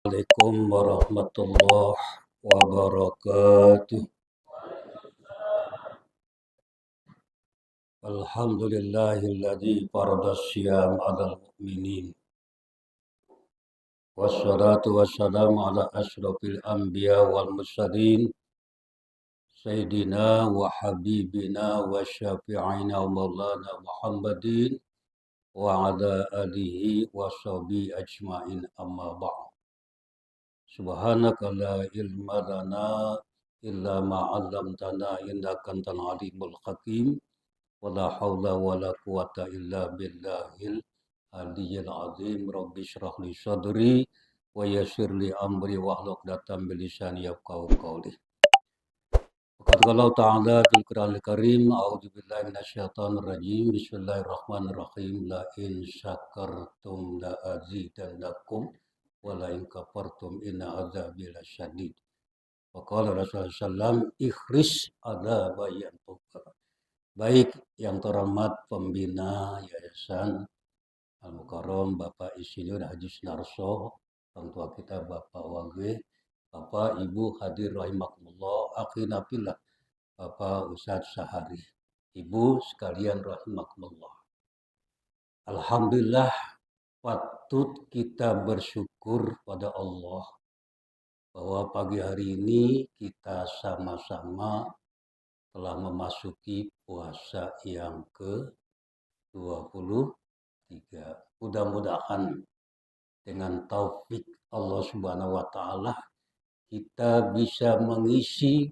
Assalamualaikum warahmatullahi wabarakatuh. Alhamdulillahilladzi farada syiyam 'alal mu'minin. Wassalatu wassalamu ala asyrafil anbiya wal mursalin. Sayyidina wa habibina wa syafi'ina wa maulana Muhammadin wa ala alihi wa sahbihi ajma'in amma ba'd. Subhanaka la ilma lana illa ma 'allamtana innaka antal alimul hakim. Wala haula wala quwata illa billahil aliyyil azim. Rabbi shrah li sadri wa yassir li amri wahlul 'uqdatam min lisani yafqahu qawli. Qad qala ta'ala fil Qur'anil Karim, a'udzu billahi minasyaitonir rajim. Bismillahirrahmanirrahim. La in syakartum la azidannakum wa la in kafartum inna adzabi lasyadid. Wa qala Rasulullah sallallahu alaihi wasallam, ikhris adzaba yantuka. Baik yang terhormat pembina Yayasan Al-Mukarram Bapak Insinyur Haji Sunarso, orang tua kita Bapak Wage, Bapak Ibu hadir rahimakumullah, akhina fillah, Bapak Ustadz Sahari, Ibu sekalian rahimakumullah. Alhamdulillah, patut kita bersyukur pada Allah bahwa pagi hari ini kita sama-sama telah memasuki puasa yang ke-23. Mudah-mudahan dengan taufik Allah Subhanahu wa taala kita bisa mengisi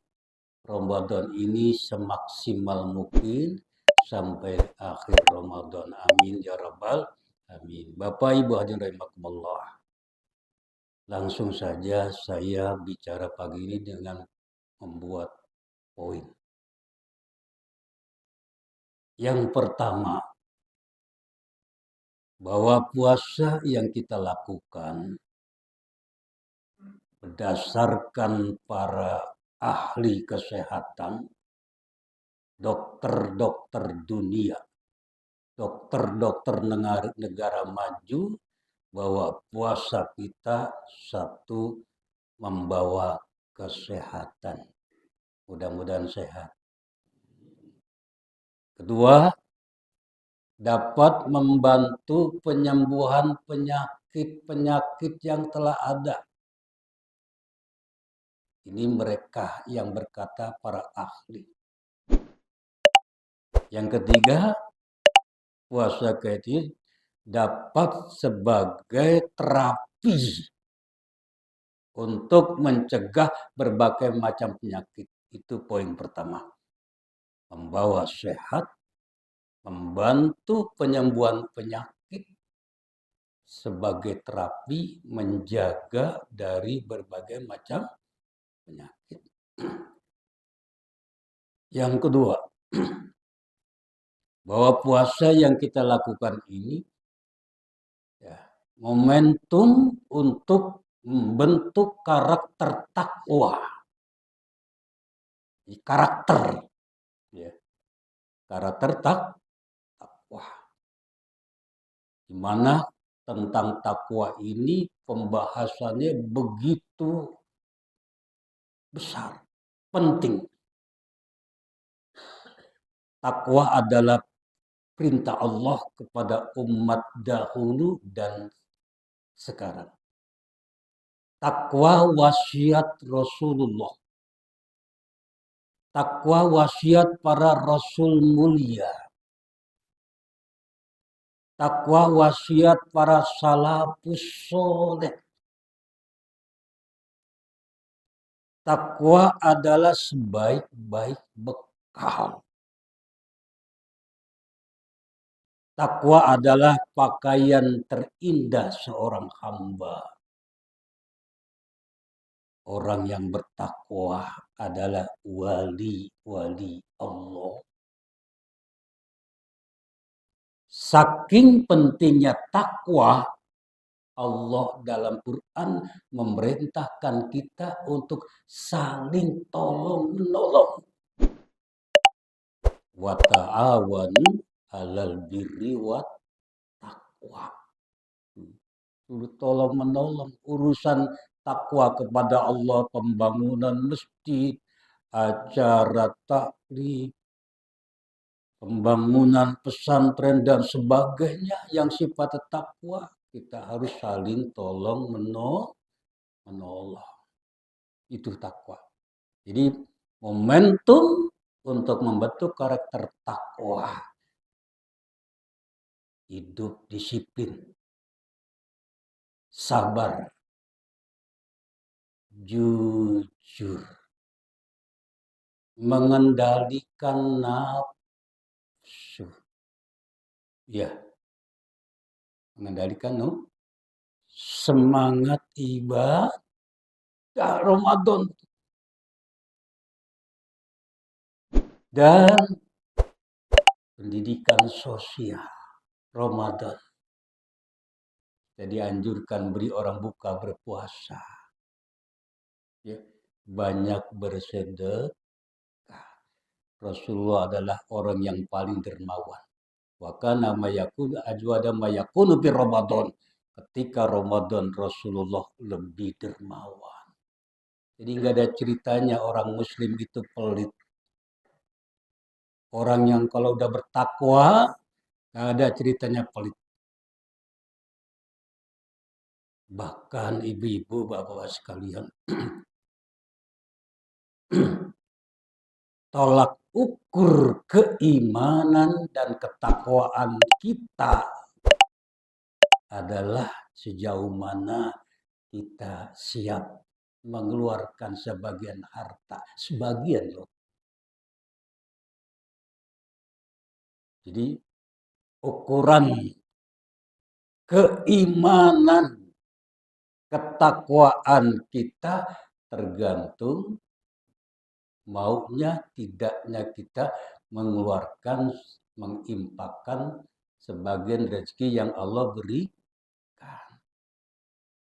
Ramadan ini semaksimal mungkin sampai akhir Ramadan. Amin ya rabbal amin. Bapak Ibu hadirin rahimakumullah. Langsung saja saya bicara pagi ini dengan membuat poin. Yang pertama, bahwa puasa yang kita lakukan berdasarkan para ahli kesehatan, dokter-dokter dunia, dokter-dokter negara maju, bahwa puasa kita satu membawa kesehatan. Mudah-mudahan sehat. Kedua, dapat membantu penyembuhan penyakit-penyakit yang telah ada. Ini mereka yang berkata para ahli. Yang ketiga, puasa ini dapat sebagai terapi untuk mencegah berbagai macam penyakit. Itu poin pertama. Membawa sehat, membantu penyembuhan penyakit sebagai terapi menjaga dari berbagai macam penyakit. Yang kedua, bahwa puasa yang kita lakukan ini momentum untuk membentuk karakter takwa. Karakter takwa. Di mana tentang takwa ini pembahasannya begitu besar, penting. Takwa adalah perintah Allah kepada umat dahulu dan sekarang. Takwa wasiat Rasulullah. Takwa wasiat para rasul mulia. Takwa wasiat para salafus soleh. Takwa adalah sebaik-baik bekal. Takwa adalah pakaian terindah seorang hamba. Orang yang bertakwa adalah wali-wali Allah. Saking pentingnya takwa, Allah dalam Quran memerintahkan kita untuk saling tolong-menolong. Wa ta'awanu 'alal birri wat taqwa. tolong menolong urusan takwa kepada Allah, pembangunan masjid, acara taklim, pembangunan pesantren dan sebagainya yang sifat takwa, kita harus saling tolong menolong. Itu takwa. Jadi momentum untuk membentuk karakter takwa, hidup disiplin, sabar, jujur, mengendalikan nafsu. Ya, mengendalikan semangat ibadah Ramadan dan pendidikan sosial Ramadan. Jadi anjurkan beri orang buka berpuasa. Ya, banyak bersedekah. Rasulullah adalah orang yang paling dermawan. Wa kana mayakunu ajwada mayakunu fi Ramadan. Ketika Ramadan Rasulullah lebih dermawan. Jadi nggak ada ceritanya orang muslim itu pelit. Orang yang kalau udah bertakwa nggak ada ceritanya pelit. Bahkan ibu-ibu, bapak-bapak sekalian, tolak ukur keimanan dan ketakwaan kita adalah sejauh mana kita siap mengeluarkan sebagian harta. Sebagian loh. Jadi ukuran keimanan, ketakwaan kita tergantung maunya tidaknya kita mengeluarkan, mengimpakkan sebagian rezeki yang Allah berikan.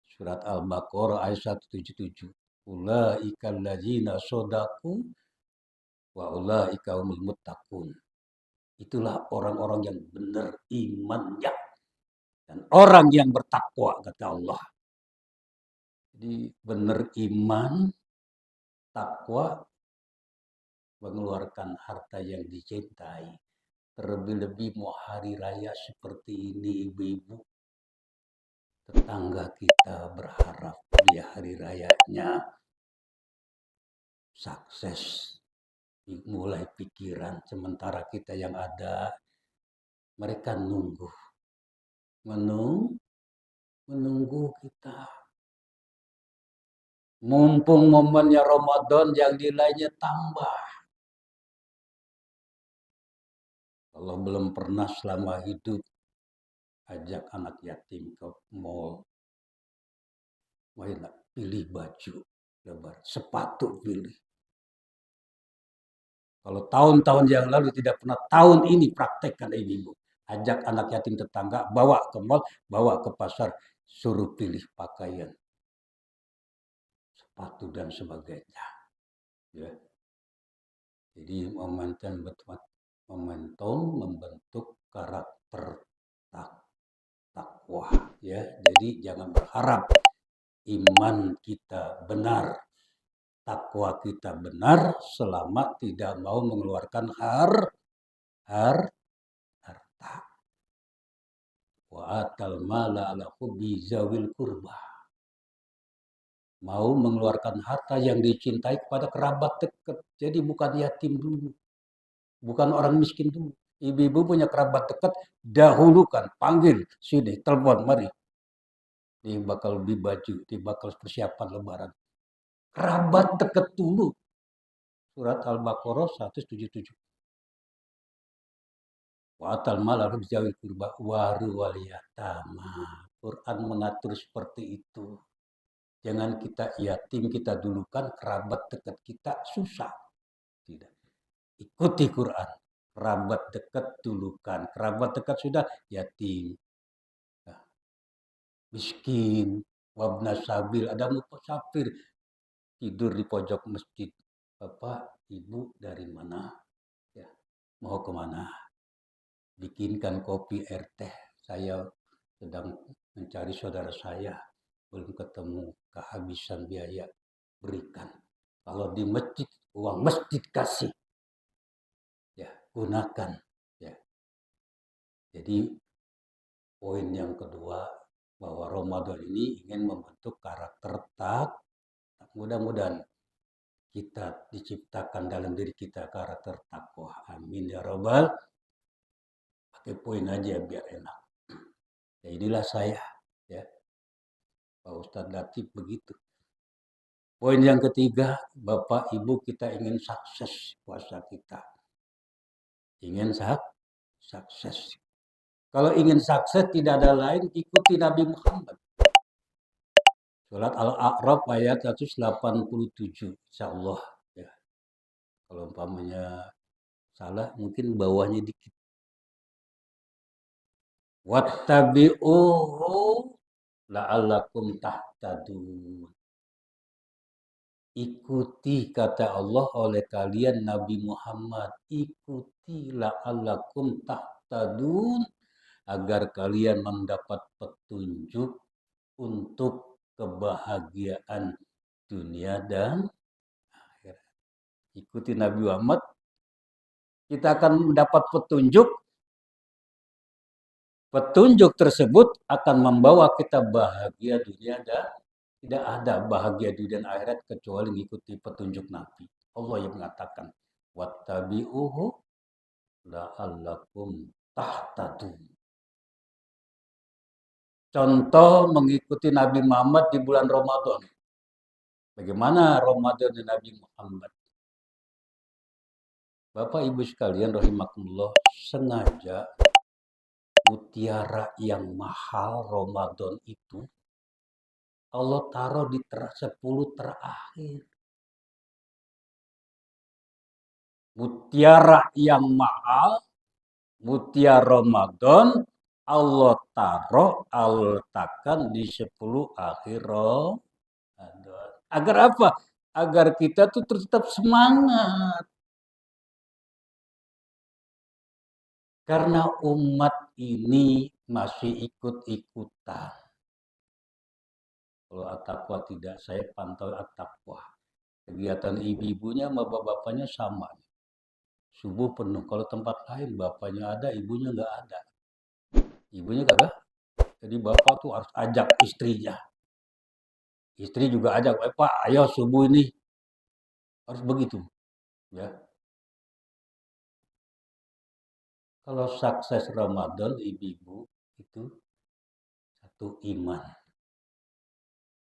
Surat Al-Baqarah ayat 177. Ulaika allazina shadaku wa ulaika humul muttaqun. Itulah orang-orang yang benar imannya dan orang yang bertakwa, kata Allah. Jadi benar iman, takwa, mengeluarkan harta yang dicintai. Terlebih-lebih mau hari raya seperti ini, ibu-ibu, tetangga kita berharap di hari rayanya sukses, mulai pikiran, sementara kita yang ada, mereka menunggu kita. Mumpung momennya Ramadan yang nilainya tambah. Kalau belum pernah selama hidup ajak anak yatim ke mall, pilih baju lebar, sepatu pilih. Kalau tahun-tahun yang lalu tidak pernah, tahun ini praktekkan ibu. Ajak anak yatim tetangga, bawa ke mall, bawa ke pasar, suruh pilih pakaian, sepatu dan sebagainya. Ya. Jadi momentum membentuk karakter takwa. Ya. Jadi jangan berharap iman kita benar, takwa kita benar selama tidak mau mengeluarkan harta. Wa atal mala ala hubbi zawil kurba. Mau mengeluarkan harta yang dicintai kepada kerabat dekat. Jadi bukan yatim dulu. Bukan orang miskin dulu. Ibu-ibu punya kerabat dekat, dahulukan, panggil, sini, telepon, mari. Ini bakal beli baju, ini bakal persiapan lebaran. Kerabat dekat dulu. Surat Al-Baqarah 177. Wa atal mala hubbi zawil kurba waru wal yatama. Quran mengatur seperti itu. Jangan kita yatim, kita dulukan kerabat dekat kita susah. Tidak. Ikuti Quran. Kerabat dekat dulukan. Kerabat dekat sudah yatim. Nah, miskin. Wabna sabil. Ada musafir. Tidur di pojok masjid. Bapak, ibu dari mana? Ya, mau kemana? Bikinkan kopi air teh. Saya sedang mencari saudara saya, belum ketemu, kehabisan biaya, berikan. Kalau di masjid, uang masjid kasih, ya gunakan. Ya. Jadi poin yang kedua, bahwa Ramadan ini ingin membentuk karakter tak. Mudah-mudahan kita diciptakan dalam diri kita karakter takwa. Amin ya robbal. Pakai poin aja biar enak. Ya inilah saya, ya Pak Ustadz Latif begitu. Poin yang ketiga, Bapak Ibu kita ingin sukses puasa kita. Ingin sukses. Kalau ingin sukses tidak ada lain, ikuti Nabi Muhammad. Surat Al-A'raf ayat 187, insya Allah. Ya. Kalau umpamanya salah, mungkin bawahnya dikit. Wattabi'uhu la'allakum tahtadun. Ikuti kata Allah oleh kalian Nabi Muhammad. Ikuti la'allakum tahtadun. Agar kalian mendapat petunjuk untuk kebahagiaan dunia dan akhirat. Ikuti Nabi Muhammad. Kita akan mendapat petunjuk. Petunjuk tersebut akan membawa kita bahagia dunia dan tidak ada bahagia dunia dan akhirat kecuali mengikuti petunjuk Nabi. Allah yang mengatakan, wattabi'uhu la'allakum tahtadun. Contoh mengikuti Nabi Muhammad di bulan Ramadan. Bagaimana Ramadan di Nabi Muhammad? Bapak Ibu sekalian rahimakumullah, sengaja mutiara yang mahal Ramadan itu Allah taruh di 10 terakhir. Mutiara yang mahal, mutiara Ramadan, Allah taruh, Allah letakkan di 10 akhir Ramadan. Agar apa? Agar kita tuh tetap semangat. Karena umat ini masih ikut-ikutan. Kalau at-taqwa tidak, saya pantau at-taqwa. Kegiatan ibu-ibunya sama bapak-bapaknya sama. Subuh penuh. Kalau tempat lain bapaknya ada, ibunya nggak ada. Ibunya kagak. Jadi bapak tuh harus ajak istrinya. Istri juga ajak, Pak, ayo subuh ini. Harus begitu. Ya. Kalau sukses Ramadan, ibu-ibu, itu satu iman.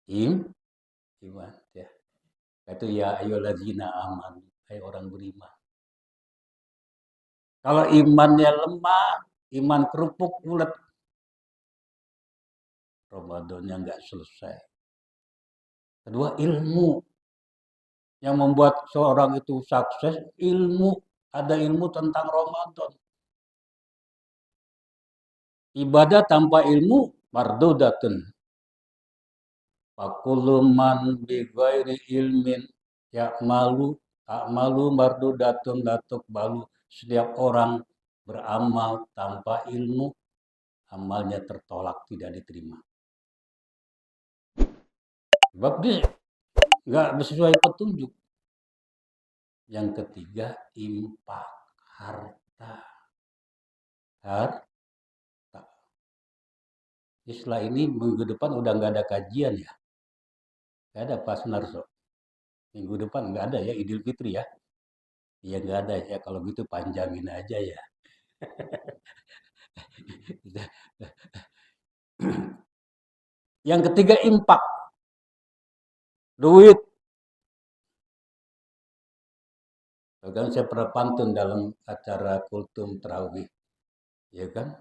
Iman. Ya. Itu ya ayyuhallazina amanu. Hai orang beriman. Kalau imannya lemah, iman kerupuk ulet, Ramadannya nggak selesai. Kedua, ilmu. Yang membuat seorang itu sukses, ilmu. Ada ilmu tentang Ramadan. Ibadah tanpa ilmu, mardudatun. Fakullu man bi ghairi ilmin ya'malu mardudatun latuk balu. Setiap orang beramal tanpa ilmu, amalnya tertolak, tidak diterima. Sebab dia nggak sesuai petunjuk. Yang ketiga, infak harta. Setelah ini minggu depan udah nggak ada kajian ya. Nggak ada Pak Sunarso. Minggu depan nggak ada ya Idul Fitri ya. Iya nggak ada ya. Kalau gitu panjangin aja ya. Yang ketiga infak. Duit. Kan saya pernah pantun dalam acara kultum terawih. Ya kan?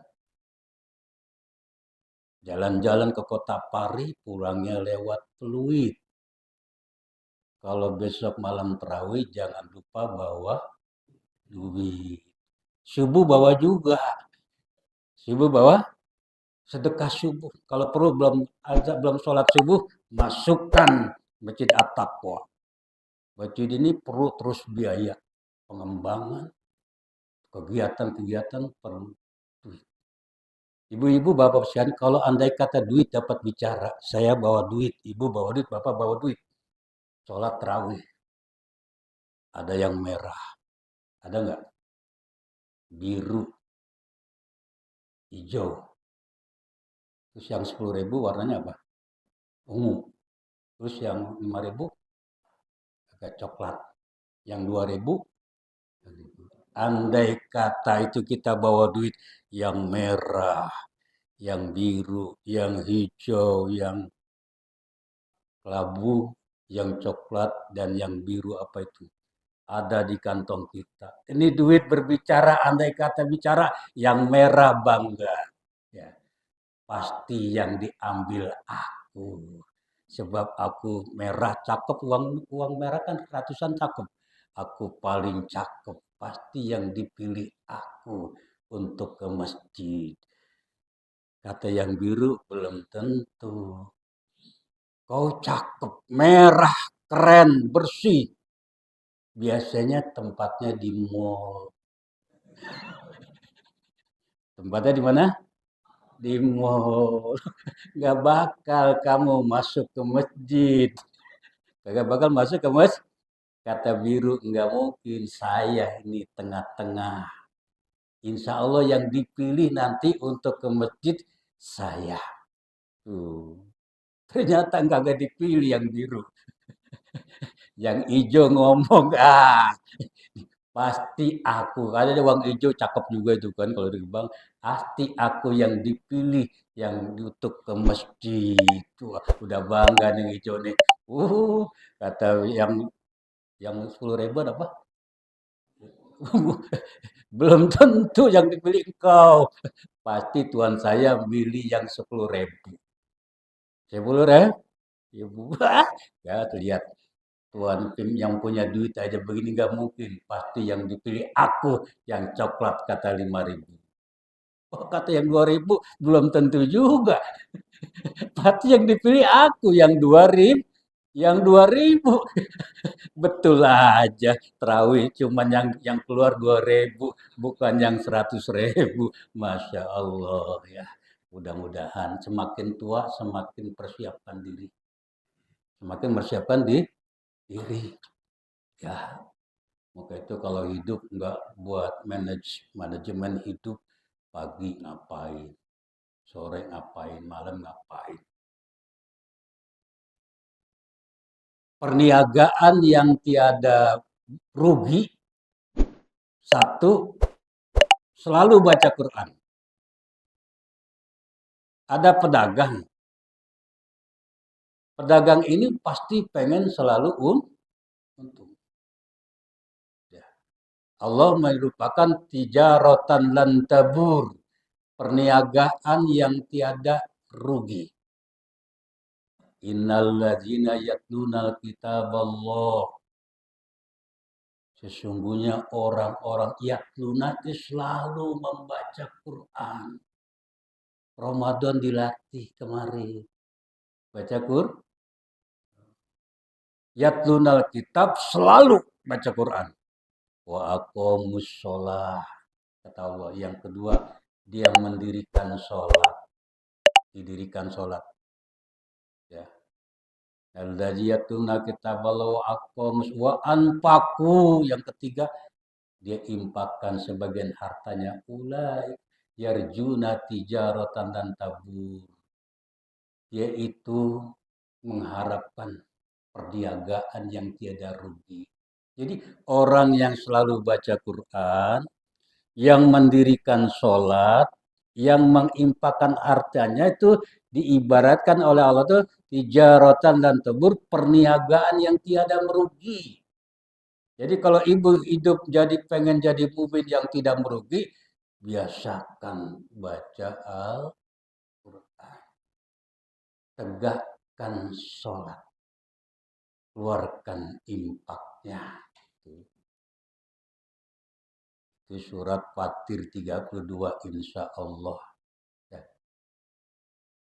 Jalan-jalan ke kota Pari, pulangnya lewat Pluit. Kalau besok malam terawih, jangan lupa bawa duit. Subuh bawa juga. Subuh bawa sedekah subuh. Kalau perlu belum sholat subuh, masukkan masjid at-taqwa. Masjid ini perlu terus biaya pengembangan, kegiatan-kegiatan perlu duit. Ibu-ibu, bapak sekalian, kalau andai kata duit dapat bicara, saya bawa duit, ibu bawa duit, bapak bawa duit. Sholat terawih, ada yang merah, ada nggak? Biru, hijau. Terus yang 10.000 warnanya apa? Ungu. Terus yang 5.000 agak coklat. Yang 2.000, andai kata itu kita bawa duit yang merah, yang biru, yang hijau, yang kelabu, yang coklat, dan yang biru apa itu? Ada di kantong kita. Ini duit berbicara, andai kata bicara, yang merah bangga. Ya, pasti yang diambil aku. Sebab aku merah cakep, uang uang merah kan ratusan cakep. Aku paling cakep, pasti yang dipilih aku untuk ke masjid. Kata yang biru belum tentu. Kau cakep, merah, keren, bersih. Biasanya tempatnya di mall. Tempatnya di mana? Di mall. Nggak bakal kamu masuk ke masjid. Nggak bakal masuk ke masjid. Kata biru, nggak mungkin. Saya ini tengah-tengah. Insya Allah yang dipilih nanti untuk ke masjid, saya. Tuh. Ternyata nggak dipilih yang biru. Yang hijau ngomong, pasti aku. Ada uang hijau cakep juga itu kan kalau di bank. Pasti aku yang dipilih yang untuk ke masjid. Wah, udah bangga nih hijau nih. Kata yang 10.000 apa? Belum tentu yang dipilih engkau. Pasti tuan saya milih yang 10.000. 10.000? Ibu, ya terlihat tuan Pim yang punya duit aja begini nggak mungkin. Pasti yang dipilih aku yang coklat kata 5.000. Oh, kata yang 2.000 belum tentu juga. Pasti yang dipilih aku yang 2.000. Yang 2.000 betul aja. Terawih cuman yang keluar 2.000 bukan yang 100.000. Masya Allah ya. Mudah-mudahan semakin tua semakin persiapkan diri. Semakin mempersiapkan diri. Ya, maka itu kalau hidup nggak buat manajemen hidup, pagi ngapain, sore ngapain, malam ngapain. Perniagaan yang tiada rugi, satu, selalu baca Quran. Ada pedagang. Pedagang ini pasti pengen selalu untung. Ya. Allah merupakan tijaratan lan tabur. Perniagaan yang tiada rugi. Innalladzina yatlunal kitaballah. Sesungguhnya orang-orang yatluna itu selalu membaca Quran. Ramadan dilatih kemarin. Baca Quran. Yatlunal kitab selalu baca Quran. Wa aqomus sholah. Kata Allah. Yang kedua, dia mendirikan sholat. Didirikan sholat. Ya. Al-Dajiyatuna kitaballahu aqomus wa anpaku. Yang ketiga, dia impakkan sebagian hartanya. Ulai yarjuna tijaratan dan tabur. Yaitu mengharapkan perniagaan yang tiada rugi. Jadi orang yang selalu baca Quran, yang mendirikan sholat, yang mengimpakkan hartanya itu diibaratkan oleh Allah itu tijaratan dan tabur, perniagaan yang tiada merugi. Jadi kalau ibu hidup jadi pengen jadi mukmin yang tidak merugi, biasakan baca Al-Quran. Tegakkan sholat. Keluarkan impaknya. Itu surat Fatir 32 insya Allah. Ya,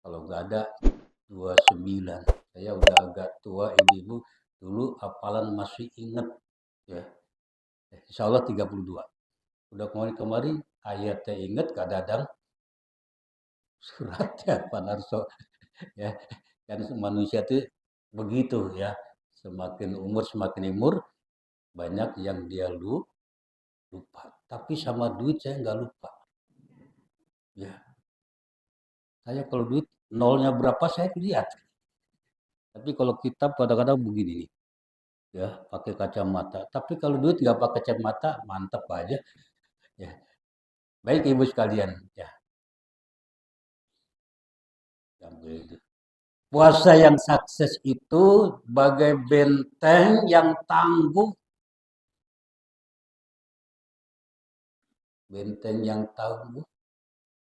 kalau nggak ada 29. Saya udah agak tua ibu-ibu. Dulu hafalan masih ingat. Ya, insya Allah 32. Udah kemarin-kemarin ayatnya ingat kadang-kadang Suratnya Pak Narso ya. Kan manusia itu begitu ya. Semakin umur banyak yang dia lupa. Tapi sama duit saya nggak lupa. Ya, saya kalau duit nolnya berapa saya lihat. Tapi kalau kitab kadang-kadang begini nih, ya pakai kacamata. Tapi kalau duit nggak pakai kacamata, mantap aja. Ya, baik ibu sekalian. Ya, yang begitu. Puasa yang sukses itu bagai benteng yang tangguh, benteng yang tangguh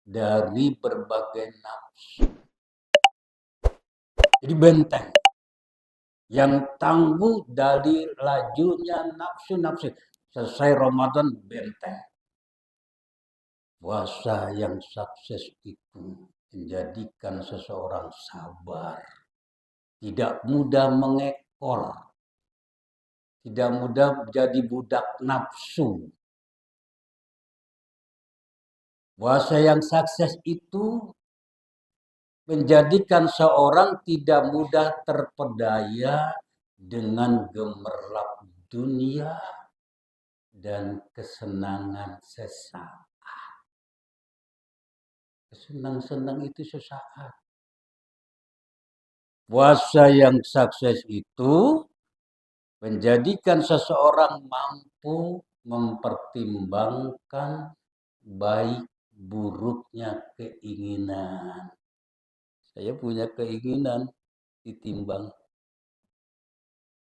dari berbagai nafsu. Jadi benteng yang tangguh dari lajunya nafsu-nafsu. Selesai Ramadan benteng. Puasa yang sukses itu menjadikan seseorang sabar, tidak mudah mengekor, tidak mudah menjadi budak nafsu. Puasa yang sukses itu menjadikan seorang tidak mudah terpedaya dengan gemerlap dunia dan kesenangan sesaat. Senang-senang itu sesaat. Puasa yang sukses itu menjadikan seseorang mampu mempertimbangkan baik buruknya keinginan. Saya punya keinginan ditimbang.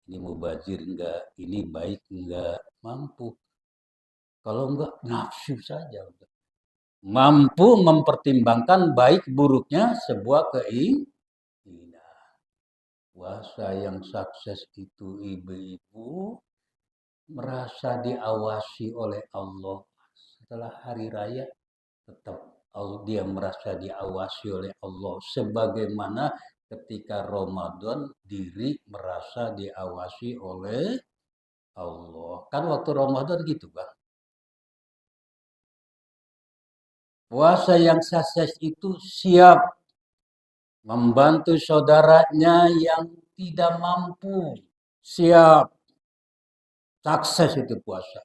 Ini mubazir enggak, ini baik enggak, mampu. Kalau enggak, nafsu saja. Mampu mempertimbangkan baik buruknya sebuah keinginan. Puasa yang sukses itu ibu-ibu merasa diawasi oleh Allah. Setelah hari raya tetap dia merasa diawasi oleh Allah. Sebagaimana ketika Ramadan diri merasa diawasi oleh Allah. Kan waktu Ramadan gitu Bang. Puasa yang sukses itu siap membantu saudaranya yang tidak mampu. Siap. Sukses itu puasa.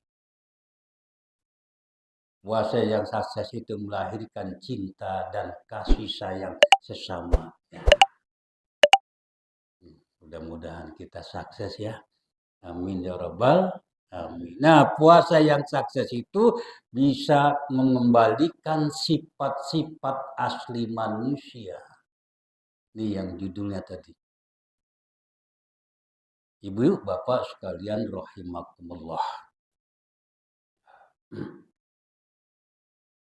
Puasa yang sukses itu melahirkan cinta dan kasih sayang sesama. Ya. Mudah-mudahan kita sukses ya. Amin ya rabbal amin. Nah, puasa yang sukses itu bisa mengembalikan sifat-sifat asli manusia. Ini yang judulnya tadi. Ibu, bapak sekalian rahimakumullah.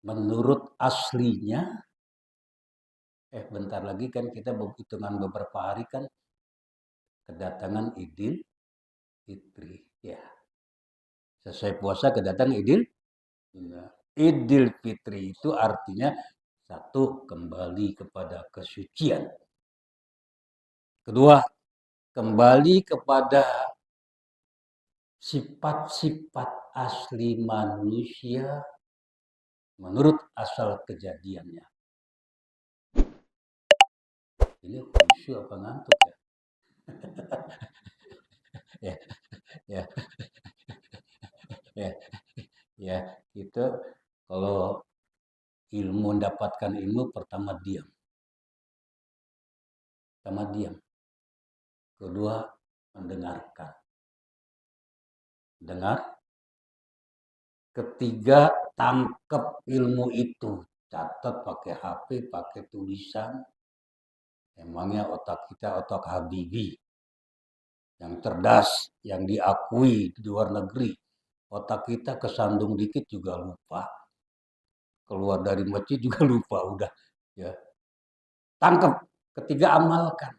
Menurut aslinya, bentar lagi kan kita hitungan beberapa hari kan kedatangan Idul Fitri. Ya, selesai puasa kedatangan Idul Fitri itu artinya satu, kembali kepada kesucian. Kedua, kembali kepada sifat-sifat asli manusia menurut asal kejadiannya. Ini khusyuk apa ngantuk ya? ya, ya, ya, ya. Itu kalau ilmu mendapatkan ilmu pertama diam. Kedua, mendengarkan. Dengar. Ketiga, tangkap ilmu itu. Catat pakai HP, pakai tulisan. Emangnya otak kita otak Habibie. Yang cerdas, yang diakui di luar negeri. Otak kita kesandung dikit juga lupa. Keluar dari masjid juga lupa udah. Ya. Tangkap. Ketiga, amalkan.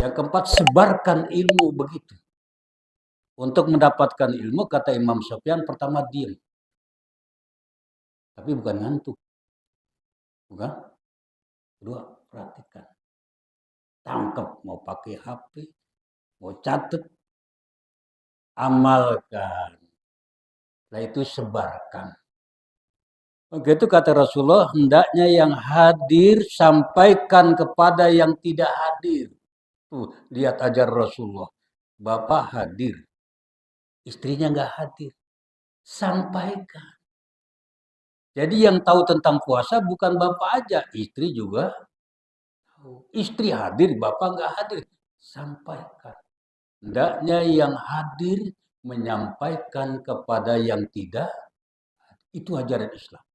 Yang keempat, sebarkan ilmu begitu. Untuk mendapatkan ilmu, kata Imam Sufyan, pertama diam. Tapi bukan ngantuk. Bukan. Kedua, perhatikan. Tangkap. Mau pakai HP, mau catat, amalkan. Setelah itu sebarkan. Oke, itu kata Rasulullah, hendaknya yang hadir sampaikan kepada yang tidak hadir. Tuh, lihat ajar Rasulullah. Bapak hadir, istrinya nggak hadir. Sampaikan. Jadi yang tahu tentang puasa bukan bapak aja, istri juga tahu. Istri hadir, bapak nggak hadir. Sampaikan. Hendaknya yang hadir menyampaikan kepada yang tidak, itu ajaran Islam.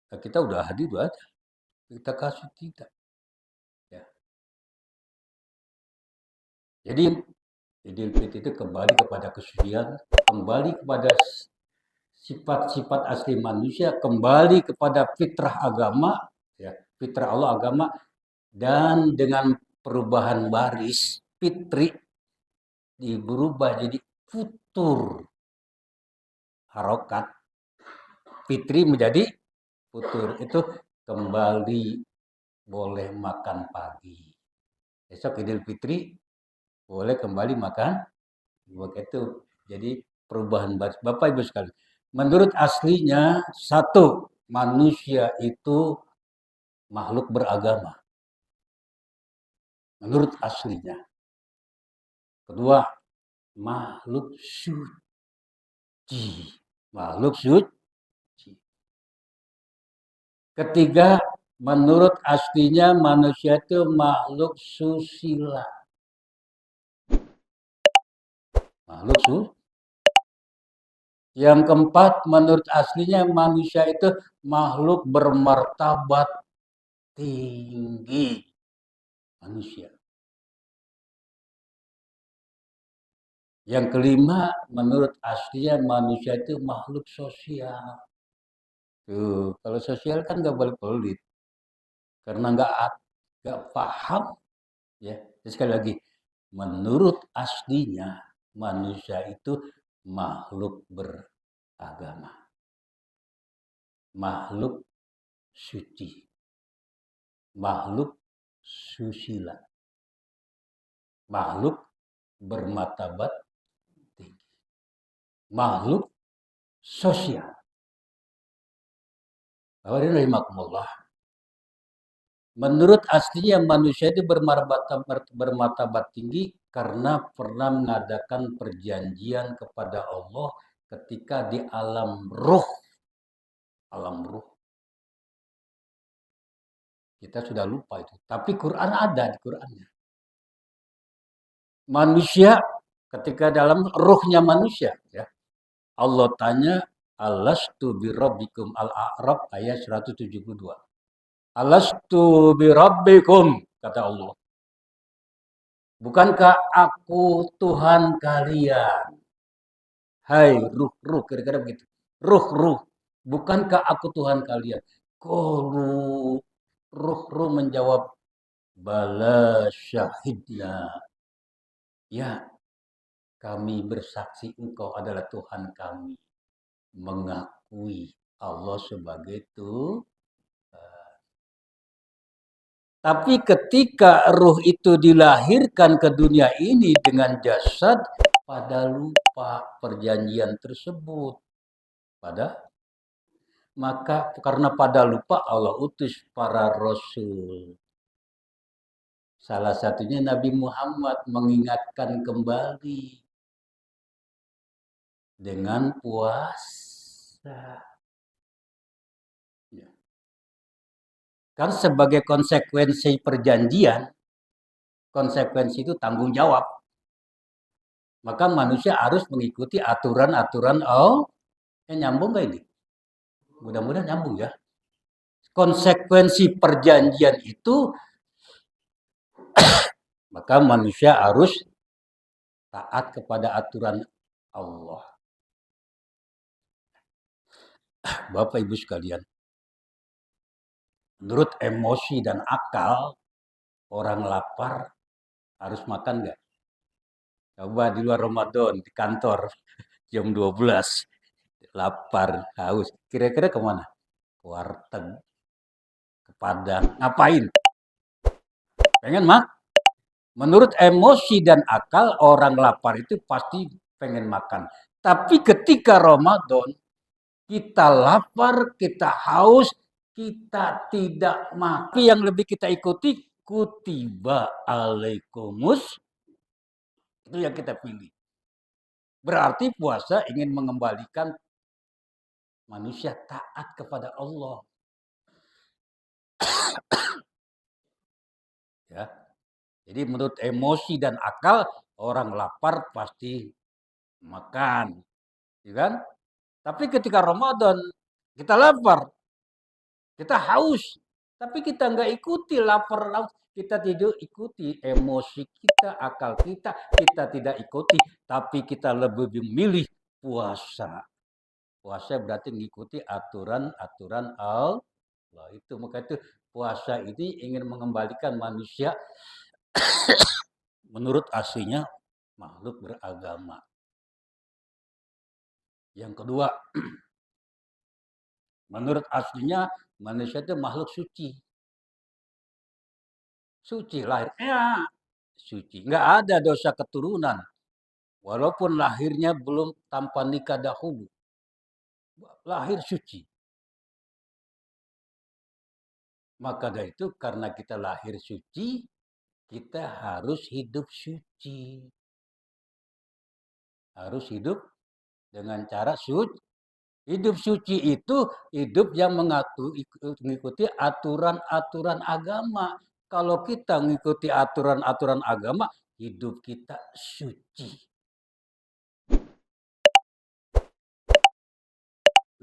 Nah, kita udah hadir udah aja, kita kasih tidak. Ya. Jadi Idul Fitri itu kembali kepada kesucian, kembali kepada sifat-sifat asli manusia, kembali kepada fitrah agama, ya, fitrah Allah agama, dan dengan perubahan baris fitri berubah jadi futur harokat, fitri menjadi futur, itu kembali boleh makan pagi. Besok Idul Fitri boleh kembali makan begitu. Jadi perubahan baris. Bapak Ibu sekalian, menurut aslinya satu, manusia itu makhluk beragama. Menurut aslinya. Kedua, makhluk suci. Makhluk suci. Ketiga, menurut aslinya manusia itu makhluk susila. Makhluk susila. Yang keempat, menurut aslinya manusia itu makhluk bermartabat tinggi. Manusia. Yang kelima, menurut aslinya manusia itu makhluk sosial. Tuh, kalau sosial kan nggak boleh pelit. Karena nggak paham. Ya. Jadi sekali lagi, menurut aslinya manusia itu makhluk beragama. Makhluk suci. Makhluk susila. Makhluk bermartabat tinggi. Makhluk sosial. Rahimahumullah. Menurut aslinya manusia itu bermartabat tinggi karena pernah mengadakan perjanjian kepada Allah ketika di alam ruh. Alam ruh. Kita sudah lupa itu. Tapi Quran ada di Qurannya. Manusia ketika dalam ruhnya manusia, ya. Allah tanya, alastu birabbikum, Al-A'raf ayat 172. Alastu birabbikum, kata Allah. Bukankah aku Tuhan kalian? Hai ruh-ruh, kira-kira begitu. Ruh-ruh, bukankah aku Tuhan kalian? Qalu, ruh-ruh menjawab, bala syahidna. Ya, kami bersaksi engkau adalah Tuhan kami. Mengakui Allah sebagai Tuhan. Tapi ketika ruh itu dilahirkan ke dunia ini dengan jasad, pada lupa perjanjian tersebut. Maka karena pada lupa Allah utus para rasul. Salah satunya Nabi Muhammad mengingatkan kembali dengan puasa. Ya. Kan sebagai konsekuensi perjanjian, konsekuensi itu tanggung jawab. Maka manusia harus mengikuti aturan-aturan Allah. Nyambung gak ini? Mudah-mudahan nyambung ya. Konsekuensi perjanjian itu, maka manusia harus taat kepada aturan Allah. Bapak Ibu sekalian, menurut emosi dan akal, orang lapar harus makan nggak? Coba di luar Ramadan, di kantor, jam 12, lapar, haus. Kira-kira kemana? Ke warteg, ke Padang. Ngapain? Pengen makan. Menurut emosi dan akal, orang lapar itu pasti pengen makan. Tapi ketika Ramadan, Kita lapar, kita haus, kita tidak makan. Yang lebih kita ikuti, kutiba alaikumus, itu yang kita pilih. Berarti puasa ingin mengembalikan manusia taat kepada Allah. Ya. Jadi menurut emosi dan akal, orang lapar pasti makan. Ya kan? Tapi ketika Ramadan, kita lapar, kita haus. Tapi kita nggak ikuti lapar, kita tidak ikuti emosi kita, akal kita tidak ikuti. Tapi kita lebih memilih puasa. Puasa berarti mengikuti aturan-aturan Allah. Itu maka itu puasa ini ingin mengembalikan manusia menurut aslinya makhluk beragama. Yang kedua, menurut aslinya manusia itu makhluk suci. Suci lahirnya suci. Nggak ada dosa keturunan. Walaupun lahirnya belum tanpa nikah dahulu. Lahir suci. Maka dari itu karena kita lahir suci, kita harus hidup suci. Harus hidup dengan cara suci. Hidup suci itu hidup yang mengikuti aturan-aturan agama. Kalau kita mengikuti aturan-aturan agama, hidup kita suci.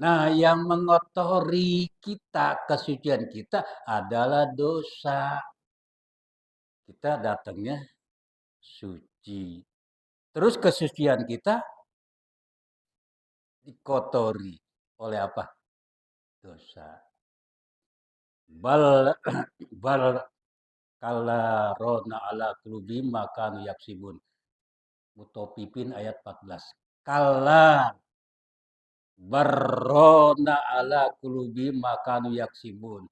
Nah, yang mengotori kita, kesucian kita adalah dosa. Kita datangnya suci. Terus kesucian kita dikotori oleh apa? Dosa. Bal bal kala rona ala qulubihim makanu yaksibun. Mutafifin ayat 14. Kala barrona ala qulubihim makanu yaksibun.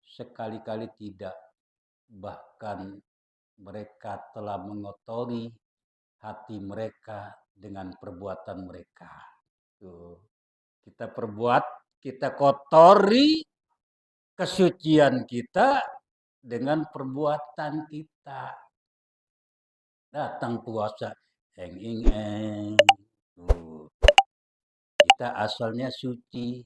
Sekali-kali tidak, bahkan mereka telah mengotori hati mereka dengan perbuatan mereka. Tuh. Kita perbuat, kita kotori kesucian kita dengan perbuatan kita. Datang puasa, eng. Kita asalnya suci,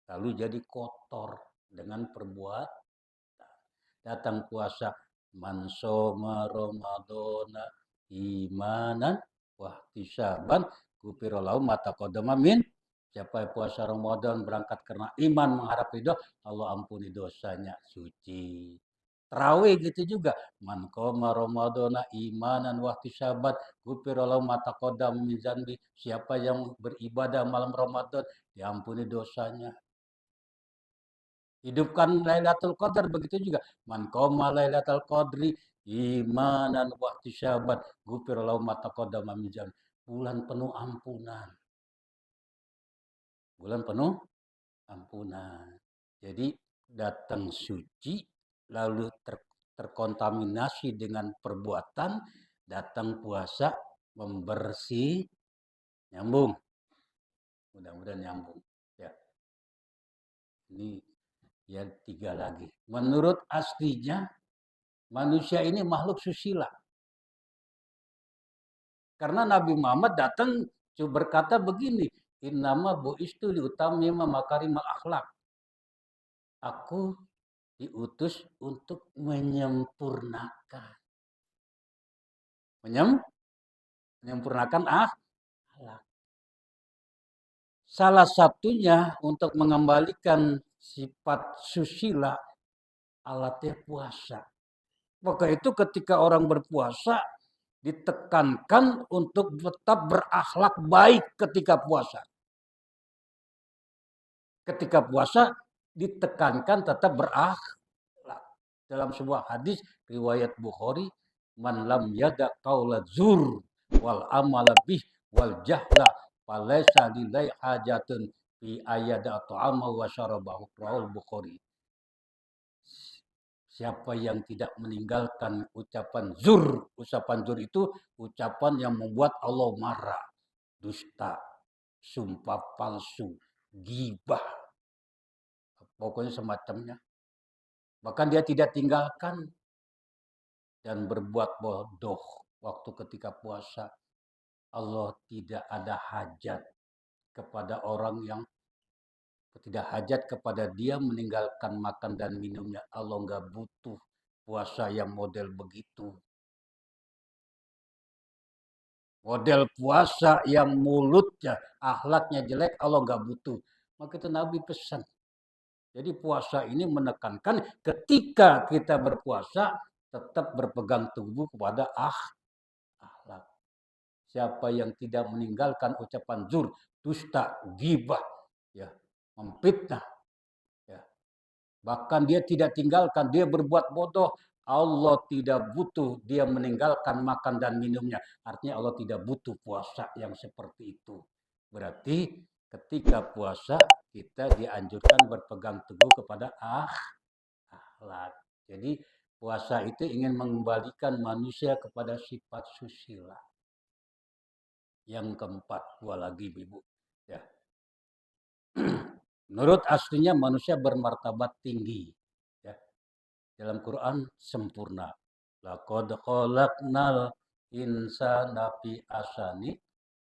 lalu jadi kotor dengan perbuatan. Datang puasa, mansoma Ramadana imanan wahtisaban kupirolau mata kodomamin. Siapa yang puasa Ramadan berangkat karena iman mengharap ridho, Allah ampuni dosanya, suci. Terawih gitu juga. Man qoma Ramadana imanan wahtisaban kupirolau mata kodam min zanbi. Siapa yang beribadah malam Ramadan, diampuni dosanya. Hidupkan Lailatul Qadar begitu juga. Man qoma Lailatul Qadri imanan wa ihtisaban ghufira lahu ma taqaddama min dzambi. Bulan penuh ampunan. Bulan penuh ampunan. Jadi datang suci lalu terkontaminasi dengan perbuatan, datang puasa membersih, nyambung. Mudah-mudahan nyambung. Ya. Ini yang tiga lagi. Menurut aslinya, manusia ini makhluk susila. Karena Nabi Muhammad datang berkata begini, innama bu'istu liutamima makarimal akhlak. Aku diutus untuk menyempurnakan. Menyempurnakan akhlak. Salah satunya untuk mengembalikan sifat susila alatnya puasa. Maka itu ketika orang berpuasa ditekankan untuk tetap berakhlak baik ketika puasa. Ketika puasa ditekankan tetap berakhlak. Dalam sebuah hadis riwayat Bukhari, man lam yada qaula zur wal amala bih wal jahla falaysa lillahi hajatun fi ayada ta'ama wa syarabahu rawal Bukhari. Siapa yang tidak meninggalkan ucapan zur. Ucapan zur itu ucapan yang membuat Allah marah. Dusta, sumpah palsu, gibah, pokoknya semacamnya. Bahkan dia tidak tinggalkan dan berbuat bodoh waktu ketika puasa. Allah tidak ada hajat kepada orang yang tidak hajat kepada dia meninggalkan makan dan minumnya. Allah nggak butuh puasa yang model begitu. Model puasa yang mulutnya, akhlaknya jelek, Allah nggak butuh. Maka itu Nabi pesan. Jadi puasa ini menekankan ketika kita berpuasa tetap berpegang teguh kepada akhlak. Siapa yang tidak meninggalkan ucapan zur, dusta, gibah, ya, memfitnah, ya. Bahkan dia tidak tinggalkan, dia berbuat bodoh. Allah tidak butuh dia meninggalkan makan dan minumnya. Artinya Allah tidak butuh puasa yang seperti itu. Berarti ketika puasa kita dianjurkan berpegang teguh kepada akhlak. Jadi puasa itu ingin mengembalikan manusia kepada sifat susila. Yang keempat, dua lagi Ibu. Ya. Menurut aslinya manusia bermartabat tinggi. Ya. Dalam Quran sempurna. Laqad khalaqnal insana fi ahsani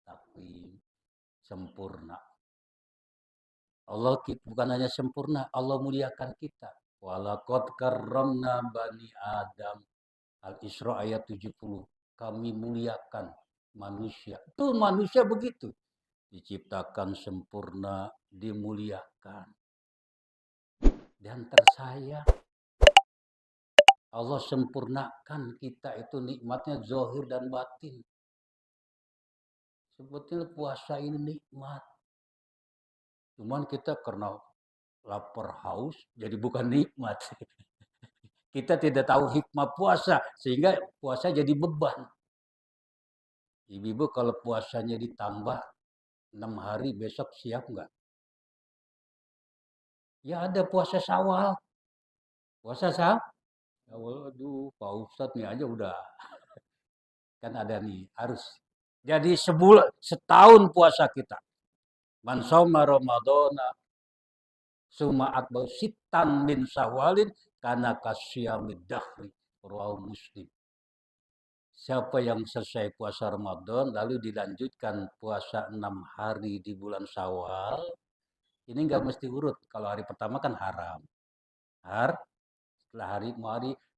taqwim. Sempurna. Allah bukan hanya sempurna, Allah muliakan kita. Walaqad karramna bani Adam. Al-Isra ayat 70. Kami muliakan manusia. Itu manusia begitu. Diciptakan sempurna, dimuliakan. Dan tersayang. Allah sempurnakan kita itu nikmatnya zahir dan batin. Sebetulnya puasa ini nikmat. Cuman kita karena lapar haus jadi bukan nikmat. Kita tidak tahu hikmah puasa sehingga puasa jadi beban. Ibu-ibu kalau puasanya ditambah 6 hari besok siap nggak? Ya ada puasa Syawal. Puasa Syawal. Waduh, Pak Ustadz nih aja udah kan ada nih harus. Jadi setahun puasa kita. Man shoma Ramadana summa atba'u sittan min Syawalin kana kasyamid dahri. Rawahu Muslim. Siapa yang selesai puasa Ramadan lalu dilanjutkan puasa 6 hari di bulan Syawal, ini nggak mesti urut. Kalau hari pertama kan haram. Setelah hari,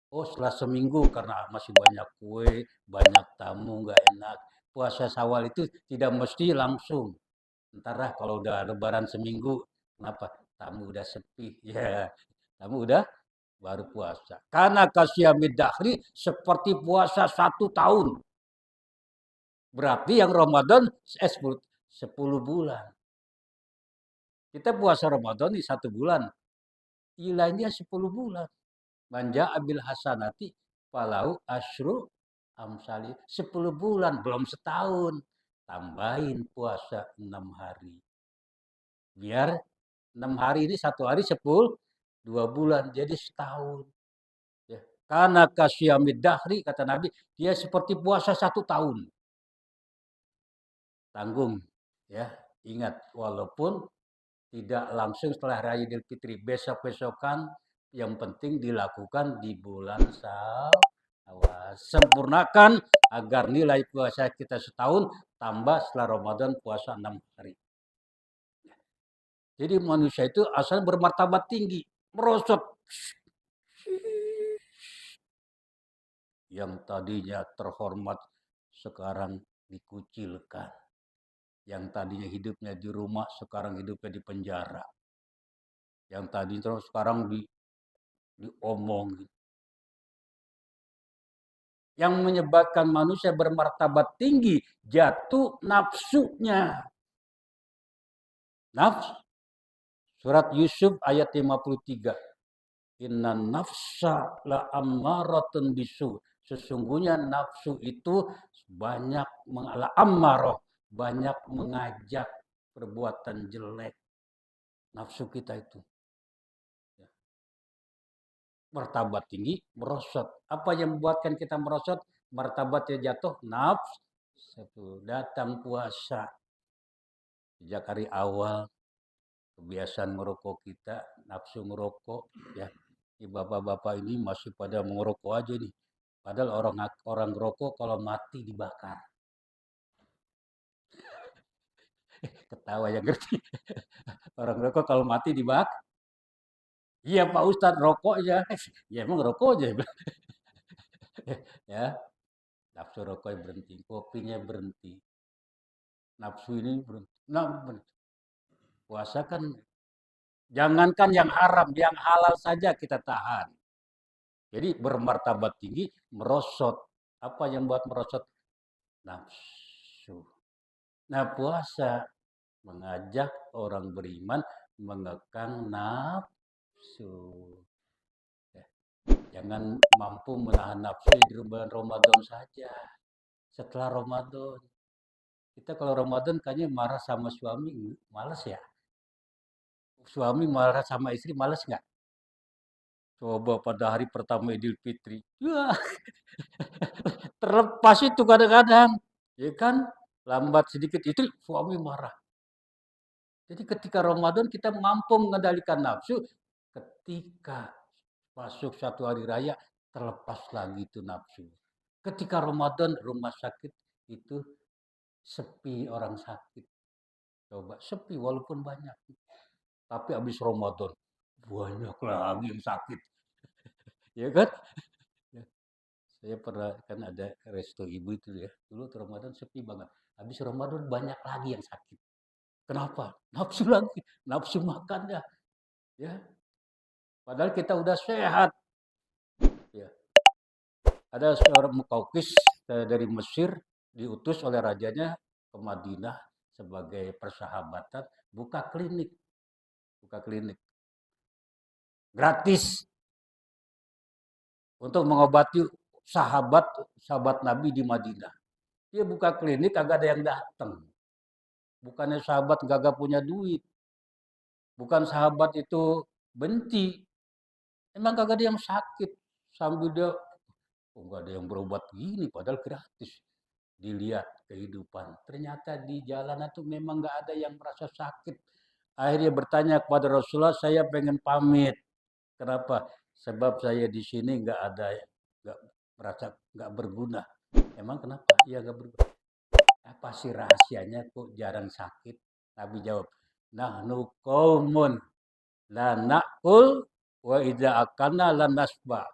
setelah seminggu karena masih banyak kue, banyak tamu, nggak enak. Puasa Syawal itu tidak mesti langsung. Ntar lah kalau udah lebaran seminggu, kenapa? Tamu udah sepi, ya. Tamu udah baru puasa. Karena kasyamid dahri seperti puasa 1 tahun. Berarti yang Ramadan 10 bulan. Kita puasa Ramadan di 1 bulan. Nilainya 10 bulan. Manja abil hasanati falau asyru amsali. 10 bulan, belum setahun. Tambahin puasa 6 hari. Biar 6 hari ini 1 hari 2 bulan. Jadi setahun. Ya. Karena kasyamid dahri, kata Nabi, dia seperti puasa 1 tahun. Tanggung. Ya, ingat, walaupun tidak langsung setelah Raya Idul Fitri, besok-besokan yang penting dilakukan di bulan Syawal. Sempurnakan agar nilai puasa kita setahun tambah setelah Ramadan puasa 6 hari. Jadi manusia itu asal bermartabat tinggi, merosot. Yang tadinya terhormat sekarang dikucilkan. Yang tadinya hidupnya di rumah sekarang hidupnya di penjara. Yang tadi terus sekarang diomong. Yang menyebabkan manusia bermartabat tinggi jatuh nafsunya. Nafsu. Surat Yusuf ayat 53. Inna nafsa la ammaratun bisu. Sesungguhnya nafsu itu banyak banyak mengajak perbuatan jelek. Nafsu kita itu. Martabat tinggi, merosot. Apa yang membuatkan kita merosot? Martabatnya jatuh, nafsu. Datang puasa. Sejak hari awal kebiasaan merokok kita, nafsu merokok, ya. Ini bapak-bapak ini masih pada mengerokok aja nih. Padahal orang orang ngerokok kalau mati dibakar. Ketawa yang ngerti. Orang rokok kalau mati dibakar. Iya Pak Ustadz rokok aja. Ya emang rokok aja. Ya, nafsu rokoknya berhenti, kopinya berhenti, nafsu ini berhenti. Nah, puasa kan jangankan yang haram, yang halal saja kita tahan. Jadi bermartabat tinggi, merosot. Apa yang buat merosot? Nafsu. Nah puasa mengajak orang beriman mengekang nafsu. Ya, jangan mampu menahan nafsu di bulan Ramadan saja. Setelah Ramadan, kita kalau Ramadan kayaknya marah sama suami, males ya. Suami marah sama istri, males nggak? Coba pada hari pertama Idul Fitri, wah, terlepas itu kadang-kadang, ya kan? Lambat sedikit itu suami marah. Jadi ketika Ramadan kita mampu mengendalikan nafsu, ketika masuk satu hari raya terlepas lagi itu nafsu. Ketika Ramadan rumah sakit itu sepi orang sakit. Coba sepi walaupun banyak. Tapi habis Ramadan banyak lagi yang sakit. Ya kan? Ya, saya pernah kan ada resto ibu itu ya. Dulu Ramadan sepi banget. Habis Ramadan banyak lagi yang sakit. Kenapa? Nafsu lagi, nafsu makan ya. Ya, padahal kita udah sehat. Ya. Ada seorang mukaukis dari Mesir diutus oleh rajanya ke Madinah sebagai persahabatan buka klinik gratis untuk mengobati sahabat sahabat Nabi di Madinah. Dia buka klinik kagak ada yang datang. Bukannya sahabat kagak punya duit, bukan sahabat itu benci, emang kagak ada yang sakit. Sambil dia, oh nggak ada yang berobat gini, padahal gratis. Dilihat kehidupan, ternyata di jalanan tuh memang nggak ada yang merasa sakit. Akhirnya bertanya kepada Rasulullah, saya pengen pamit. Kenapa? Sebab saya di sini nggak ada, nggak merasa nggak berguna. Emang kenapa? Iya nggak berguna. Apa sih rahasianya kok jarang sakit? Nabi jawab, nahnu qaumun la na'kul wa idza akalna la nasba.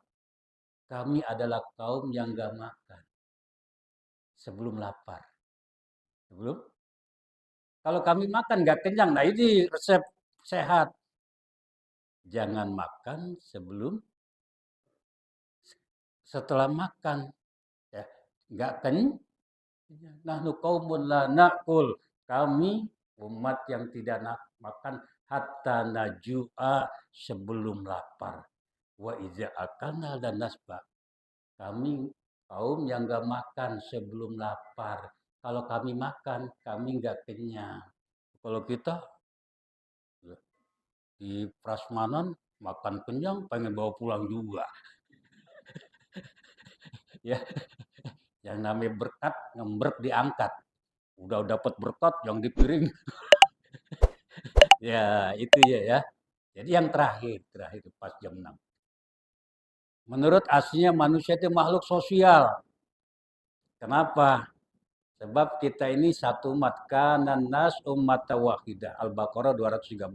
Kami adalah kaum yang gak makan sebelum lapar. Sebelum kalau kami makan gak kenyang. Nah ini resep sehat. Jangan makan sebelum setelah makan ya. Enggak kenyang. Nahnu qaumun la na'kul. Kami umat yang tidak makan hatta najua sebelum lapar. Wa iza akana dan nasba. Kami kaum yang gak makan sebelum lapar. Kalau kami makan, kami gak kenyang. Kalau kita di prasmanan makan kenyang, pengen bawa pulang juga. Ya, yang namanya berkat ngembrek diangkat. Udah dapat berkat yang dipiring. Ya, itu ya. Jadi yang terakhir pas jam 6. Menurut aslinya manusia itu makhluk sosial. Kenapa? Sebab kita ini satu umat. Kanan nas ummat wahidah. Al-Baqarah 213.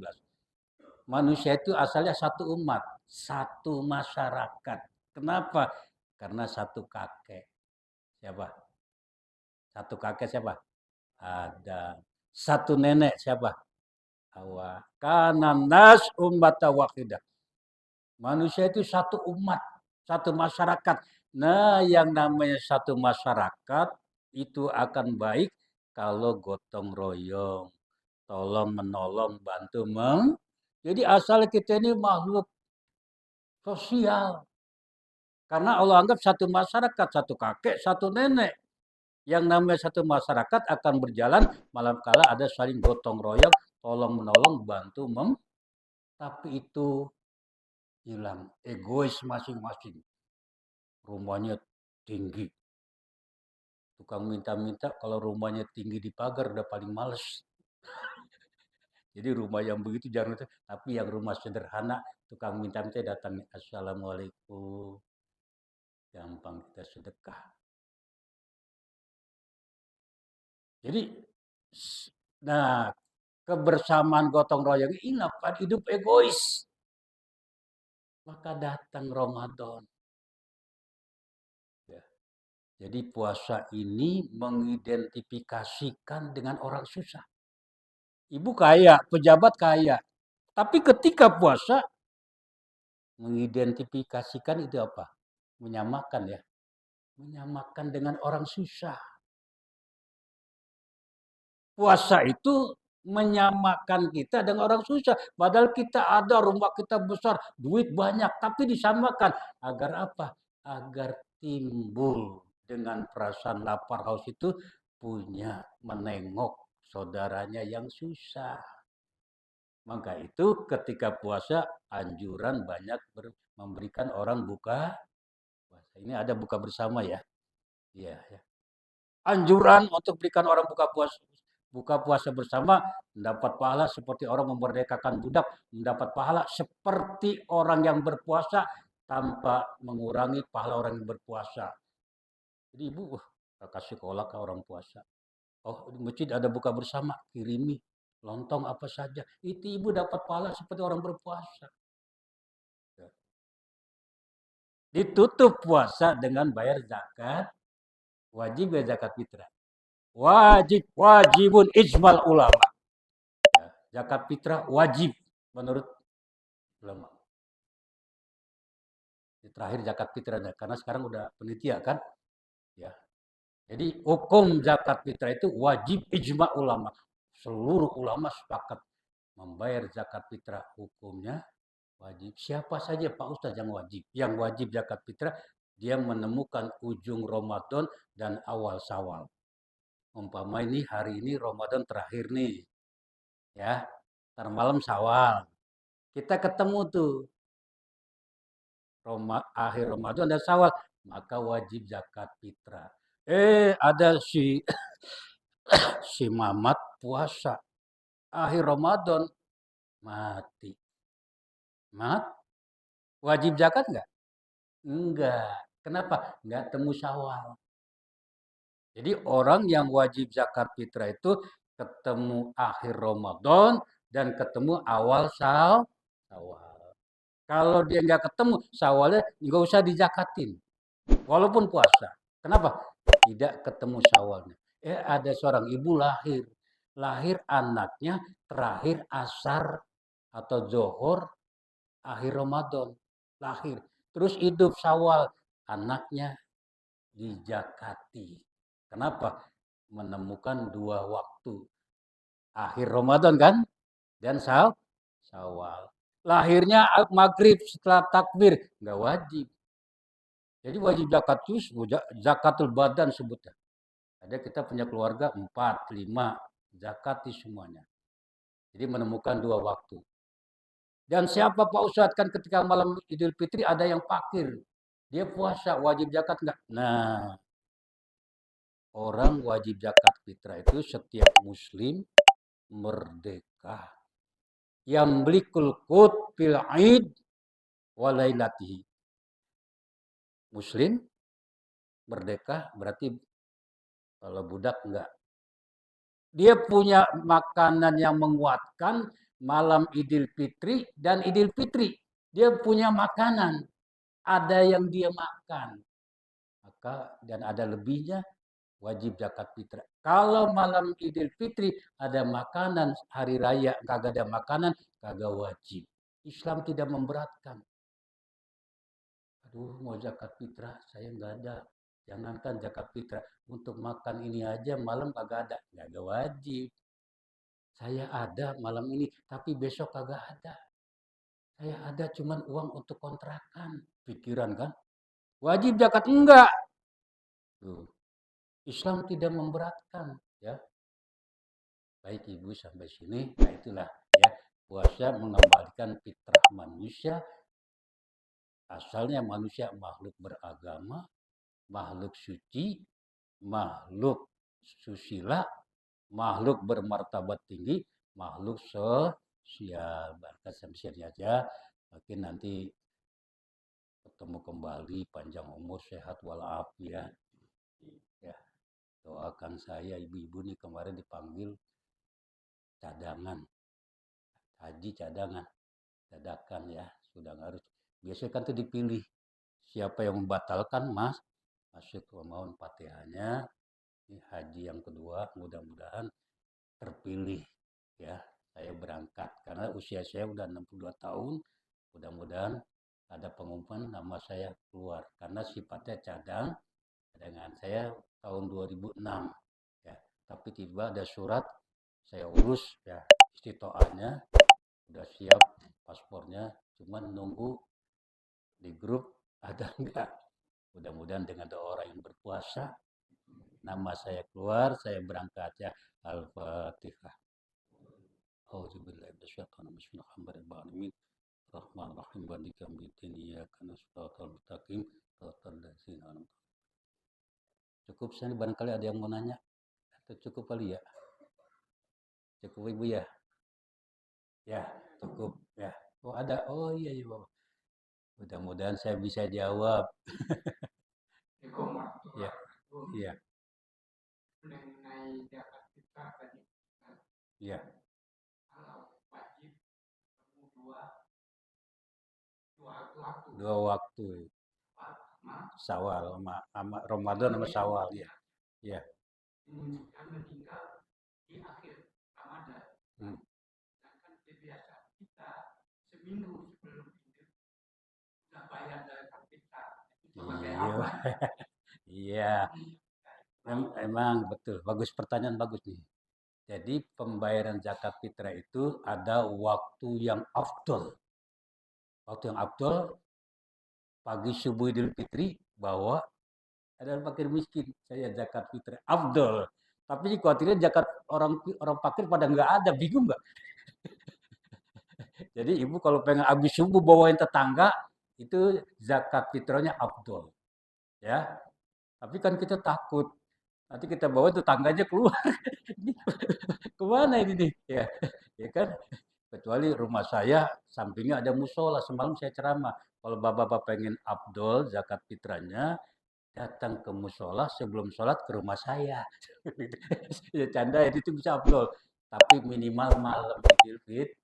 Manusia itu asalnya satu umat, satu masyarakat. Kenapa? Karena satu kakek. Siapa? Satu kakek siapa? Ada. Satu nenek siapa? Hawa. Kanan nas ummat wahidah. Manusia itu satu umat, satu masyarakat. Nah, yang namanya satu masyarakat itu akan baik kalau gotong royong, tolong menolong, bantu meng. Jadi asal kita ini makhluk sosial. Karena Allah anggap satu masyarakat, satu kakek, satu nenek. Yang namanya satu masyarakat akan berjalan malam kala ada saling gotong royong, tolong menolong, bantu mem. Tapi itu hilang egois masing-masing. Rumahnya tinggi. Tukang minta-minta kalau rumahnya tinggi di pagar udah paling males. Jadi rumah yang begitu jarang, tapi yang rumah sederhana, tukang minta-minta datang, assalamualaikum, gampang kita sedekah. Jadi, nah kebersamaan gotong royong ini apa? Hidup egois. Maka datang Ramadan. Ya. Jadi puasa ini mengidentifikasikan dengan orang susah. Ibu kaya, pejabat kaya. Tapi ketika puasa, mengidentifikasikan itu apa? Menyamakan ya. Menyamakan dengan orang susah. Puasa itu menyamakan kita dengan orang susah. Padahal kita ada, rumah kita besar, duit banyak. Tapi disamakan. Agar apa? Agar timbul dengan perasaan lapar haus itu punya menengok saudaranya yang susah. Maka itu ketika puasa anjuran banyak memberikan orang buka puasa. Ini ada buka bersama ya. Iya, ya. Anjuran untuk berikan orang buka puasa bersama mendapat pahala seperti orang memerdekakan budak, mendapat pahala seperti orang yang berpuasa tanpa mengurangi pahala orang yang berpuasa. Jadi ibu kasih kolak ke orang puasa. Oh, di masjid ada buka bersama, kirimi lontong apa saja. Itu ibu dapat pahala seperti orang berpuasa. Ditutup puasa dengan bayar zakat, wajib ya zakat fitrah. Wajibun ijmal ulama. Ya, zakat fitrah wajib menurut ulama. Terakhir zakat fitrahnya, karena sekarang udah penitia kan. Ya. Jadi hukum zakat fitrah itu wajib ijma ulama. Seluruh ulama sepakat membayar zakat fitrah, hukumnya wajib. Siapa saja Pak Ustadz yang wajib? Yang wajib zakat fitrah, dia menemukan ujung Ramadan dan awal Syawal. Umpama ini hari ini Ramadan terakhir nih. Ya, ntar malam Syawal. Kita ketemu tuh akhir Ramadan dan Syawal, maka wajib zakat fitrah. Ada si Mamat puasa akhir Ramadan mati. Wajib zakat enggak? Enggak. Kenapa? Enggak temu Syawal. Jadi orang yang wajib zakat fitrah itu ketemu akhir Ramadan dan ketemu awal Syawal. Kalau dia nggak ketemu Syawalnya nggak usah dizakatin. Walaupun puasa. Kenapa? Tidak ketemu Syawalnya. Ada seorang ibu lahir. Lahir anaknya terakhir asar atau zohor akhir Ramadan. Lahir. Terus hidup Syawal. Anaknya dijakati. Kenapa? Menemukan dua waktu. Akhir Ramadan kan? Dan Syawal. Lahirnya maghrib setelah takbir. Nggak wajib. Jadi wajib zakat itu zakatul badan sebutnya. Ada kita punya keluarga 4, 5. Zakati semuanya. Jadi menemukan dua waktu. Dan siapa Pak Ustadz kan ketika malam Idul Fitri ada yang fakir. Dia puasa, wajib zakat enggak? Nah, orang wajib zakat fitrah itu setiap muslim merdeka. Yang beli kulkut fil aid walailatihi. Muslim merdeka berarti kalau budak enggak. Dia punya makanan yang menguatkan malam Idul Fitri dan Idul Fitri. Dia punya makanan. Ada yang dia makan. Maka dan ada lebihnya wajib zakat fitrah. Kalau malam Idul Fitri ada makanan, hari raya kagak ada makanan, kagak wajib. Islam tidak memberatkan. Aduh, mau zakat fitrah, saya nggak ada. Jangankan zakat fitrah, untuk makan ini aja malam kagak ada, nggak wajib. Saya ada malam ini, tapi besok kagak ada. Saya ada cuman uang untuk kontrakan. Pikiran kan? Wajib zakat enggak. Tuh. Islam tidak memberatkan, ya. Baik Ibu sampai sini, nah itulah ya puasa mengembalikan fitrah manusia. Asalnya manusia makhluk beragama, makhluk suci, makhluk susila, makhluk bermartabat tinggi, makhluk sosial. Bahkan sampai aja, mungkin nanti ketemu kembali, panjang umur, sehat walafiat. Ya, doakan saya, ibu-ibu nih kemarin dipanggil cadangan, haji cadangan, dadakan ya, sudah harus. Biasanya kan tuh dipilih siapa yang membatalkan, Mas, masuk ke mohon Fatihahnya. Ini haji yang kedua, mudah-mudahan terpilih ya. Saya berangkat karena usia saya udah 62 tahun. Mudah-mudahan ada pengumuman nama saya keluar karena sifatnya cadangan saya tahun 2006 ya. Tapi tiba ada surat saya urus ya, istitoahnya udah siap, paspornya, cuman nunggu di grup ada enggak. Mudah-mudahan dengan doa orang yang berpuasa nama saya keluar, saya berangkat ya. Al-Fatihah. Auzubillahi minasyaitonir rajim. Bismillahirrahmanirrahim. Rahmanirrahim. Maliki yaumiddin. Iyyaka nasta'in wa mustaqim. Shiratal ladzina an'amta. Cukup saya barangkali ada yang mau nanya. Atau cukup kali ya? Cukup Ibu ya? Ya, cukup ya. Oh, ada. Oh iya iya, Bapak. Mudah-mudahan saya bisa jawab. Ya. Iya. Mengenai zakat fitrah tadi. Iya. Kalau wajib dua waktu. Syawal sama Ramadan sama Syawal ya. Iya. Ini kan meninggal di akhir Ramadan. Sedangkan biasa kita seminggu sebelum itu sudah bayar zakat fitrah. Iya. Iya. Emang betul. Bagus, pertanyaan bagus nih. Jadi pembayaran zakat fitrah itu ada waktu yang afdol. Waktu yang afdol pagi subuh Idul Fitri bahwa ada fakir miskin, saya zakat fitrah afdol. Tapi khawatirnya zakat orang orang fakir pada nggak ada, bingung nggak? Jadi ibu kalau pengen habis subuh bawain tetangga itu zakat fitrahnya afdol, ya. Tapi kan kita takut nanti kita bawa tetangganya keluar, kemana ini nih? Ya, ya kan? Kecuali rumah saya sampingnya ada musola. Semalam saya ceramah. Kalau bapak-bapak pengen afdol zakat fitrahnya, datang ke musola sebelum sholat ke rumah saya. Ya canda itu bisa afdol. Tapi minimal malam Idul Fitri.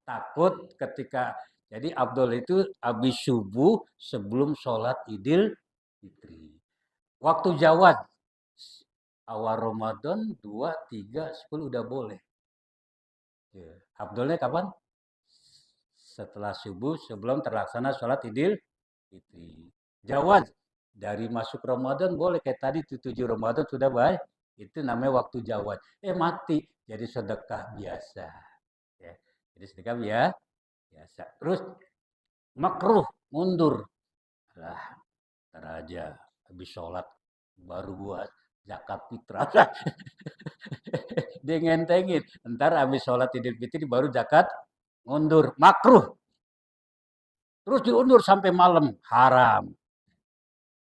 Takut ketika jadi afdol itu habis subuh sebelum sholat Idul Fitri. Waktu jawad awal Ramadan 2, 3, 10 udah boleh. Ya. Afdolnya kapan? Setelah subuh sebelum terlaksana sholat Idul Fitri. Jawad dari masuk Ramadan boleh kayak tadi 7 Ramadan sudah baik. Itu namanya waktu jawad. Mati jadi sedekah biasa. Ya. Jadi sedekah ya biasa. Terus makruh mundur. Lah, aja habis sholat baru buat zakat fitrah. Dia ngentengin. Ntar habis sholat Idul Fitri baru zakat mundur. Makruh. Terus diundur sampai malam. Haram.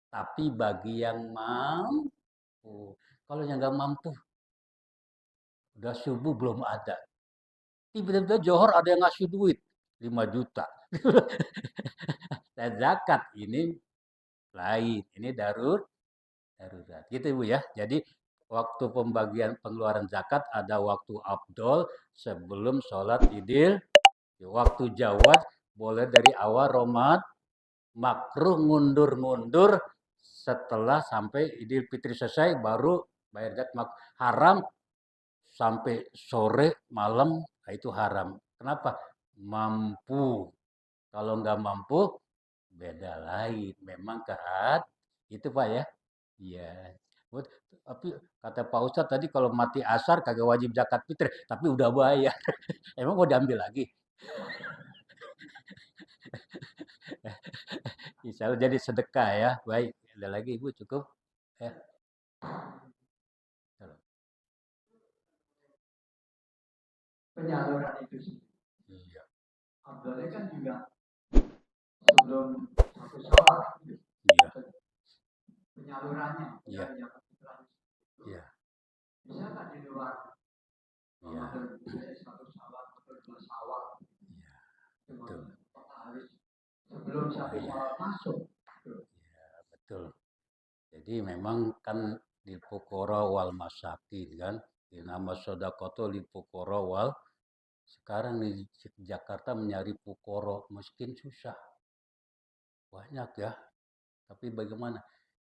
Tapi bagi yang mampu. Kalau yang nggak mampu, udah subuh belum ada. Tiba-tiba Johor ada yang ngasih duit 5 juta. Dan zakat ini lain. Ini darurat. Gitu Ibu ya. Jadi waktu pembagian pengeluaran zakat ada waktu afdol sebelum sholat idul. Waktu jawad boleh dari awal Ramadan, makruh mundur-mundur setelah sampai Idul Fitri selesai baru bayar zakat. Haram sampai sore malam, nah itu haram. Kenapa? Mampu. Kalau nggak mampu beda lain. Memang itu Pak ya. Iya. Tapi kata Pak Ustadz tadi kalau mati asar kagak wajib zakat fitri, tapi udah bayar. Emang mau diambil lagi? Insya Allah jadi sedekah ya. Baik, ada lagi Ibu cukup? Ya. Penyaluran itu sih. Iya. Abdulnya kan juga sebelum satu sholat. Iya. Penyalurannya. Iya. Iya. Bisa nggak di luar Iya. Iya, betul. Sebelum satu malam masuk. Iya, betul. Jadi memang kan di Pukoro wal Masakin kan, di nama Sodakoto di Pukoro wal. Sekarang di Jakarta mencari Pukoro miskin susah, banyak ya. Tapi bagaimana?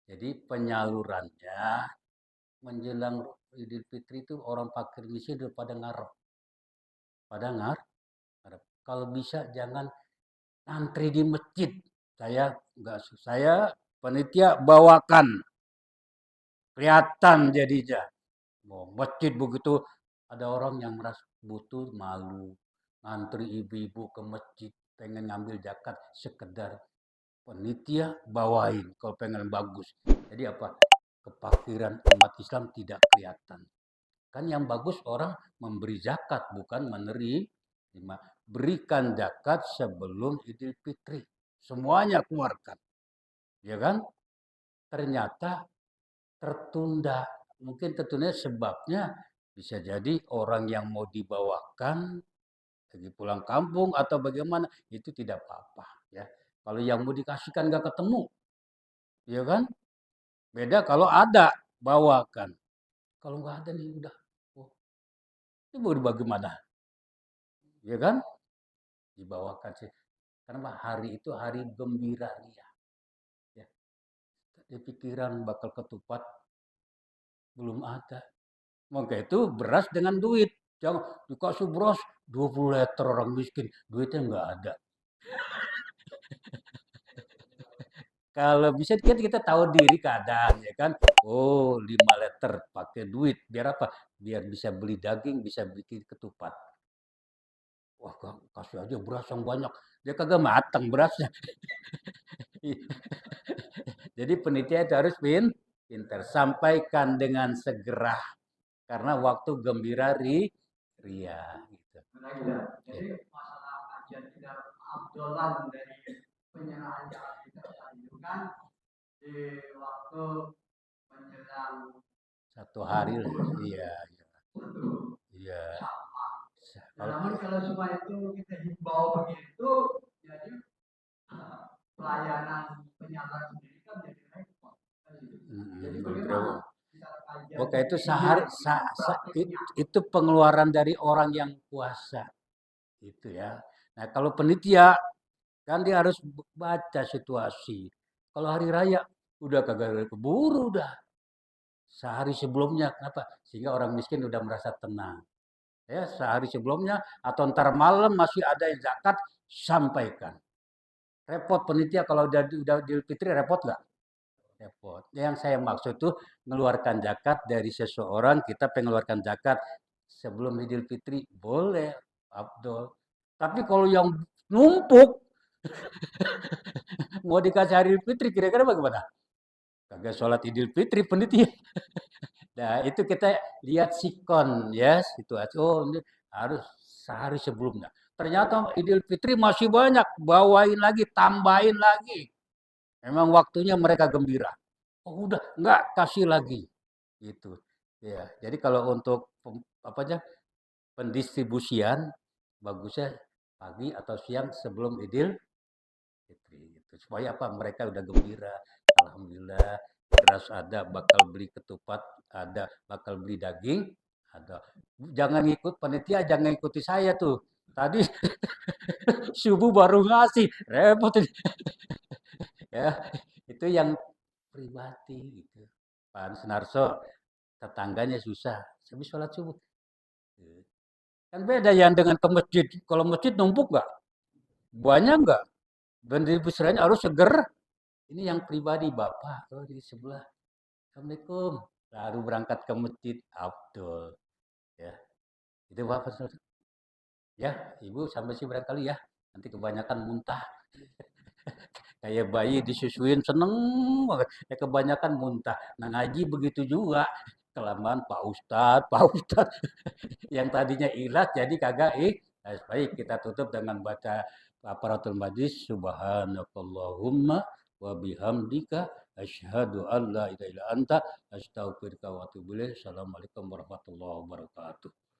Jadi penyalurannya menjelang Idul Fitri itu orang fakir miskin udah pada ngarep, ngarep. Kalau bisa jangan antri di masjid. Saya panitia bawakan kelihatan jadinya. Mau masjid begitu ada orang yang merasa butuh malu ngantri ibu-ibu ke masjid pengen ngambil zakat sekedar panitia bawain kalau pengen bagus. Jadi apa? Kefakiran umat Islam tidak kelihatan. Kan yang bagus orang memberi zakat bukan menerima. Berikan zakat sebelum Idul Fitri. Semuanya keluarkan. Ya kan? Ternyata tertunda. Mungkin tertunda sebabnya bisa jadi orang yang mau dibawakan lagi pulang kampung atau bagaimana itu tidak apa-apa ya. Kalau yang mau dikasihkan nggak ketemu, ya kan? Beda kalau ada bawakan. Kalau nggak ada nih udah, oh, ini mau dibagi mana? Ya kan? Dibawakan sih. Karena hari itu hari gembira ria. Ya. Di pikiran bakal ketupat belum ada. Maka itu beras dengan duit. Jangan dikasih beras 20 liter orang miskin. Duitnya nggak ada. Kalau bisa kan kita tahu diri keadaan ya kan. Oh 5 liter pakai duit. Biar apa? Biar bisa beli daging, bisa bikin ketupat. Wah kasih aja beras yang banyak. Dia kagak matang berasnya. Jadi penitia itu harus pinter. Sampaikan dengan segera. Karena waktu gembira ria. Gitu. Jadi masalah kajian tidak abdolan dari penyerahan zakat itu kan di waktu menjelang Satu hari lah. Iya, iya. Iya. namun kalau semua itu kita himbau begitu, jadi pelayanan penyaluran sendiri kan jadi repot. Jadi bagaimana? Oke, itu itu pengeluaran dari orang yang puasa. Itu ya. Nah, kalau penitia kan dia harus baca situasi. Kalau hari raya udah kagak keburu udah. Sehari sebelumnya kenapa? Sehingga orang miskin udah merasa tenang. Ya, sehari sebelumnya atau ntar malam masih ada yang zakat sampaikan. Repot penitia kalau udah Idul Fitri repot nggak? Repot. Yang saya maksud tuh mengeluarkan zakat dari seseorang, kita pengeluarkan zakat sebelum Idul Fitri boleh, Abdul. Tapi kalau yang numpuk mau dikasih hari Idul Fitri kira-kira bagaimana? Kagak sholat Idul Fitri penitia. Nah, itu kita lihat sikon ya, situasi. Oh, ini harus sehari sebelumnya. Ternyata Idul Fitri masih banyak, bawain lagi, tambahin lagi. Memang waktunya mereka gembira. Oh, udah, enggak kasih lagi. Gitu. Ya, jadi kalau untuk apa aja pendistribusian bagusnya pagi atau siang sebelum Idul Fitri gitu. Supaya apa? Mereka udah gembira. Alhamdulillah beras ada, bakal beli ketupat ada, bakal beli daging ada. Jangan ikut panitia, jangan ikuti saya tuh. Tadi subuh baru ngasih, repot ini. Ya. Itu yang pribadi gitu. Pak Sunarso tetangganya susah. Habis sholat subuh. Kan beda yang dengan ke masjid. Kalau masjid numpuk nggak? Banyak nggak? Dan di besarnya harus seger. Ini yang pribadi bapak. Oh di sebelah. Assalamualaikum. Baru berangkat ke masjid. Abdul. Ya. Itu bapak. Ya, ibu sampai sih barangkali ya. Nanti kebanyakan muntah. Kayak bayi disusuin seneng banget. Ya kebanyakan muntah. Nah ngaji begitu juga. Kelamaan Pak Ustadz, Pak Ustadz. Yang tadinya ikhlas jadi kagak nah, baik kita tutup dengan baca aparatul majlis subhanakallahumma wa bihamdika asyhadu an la ilaha illa anta astaghfiruka wa atubu ilaik. Assalamualaikum warahmatullahi wabarakatuh.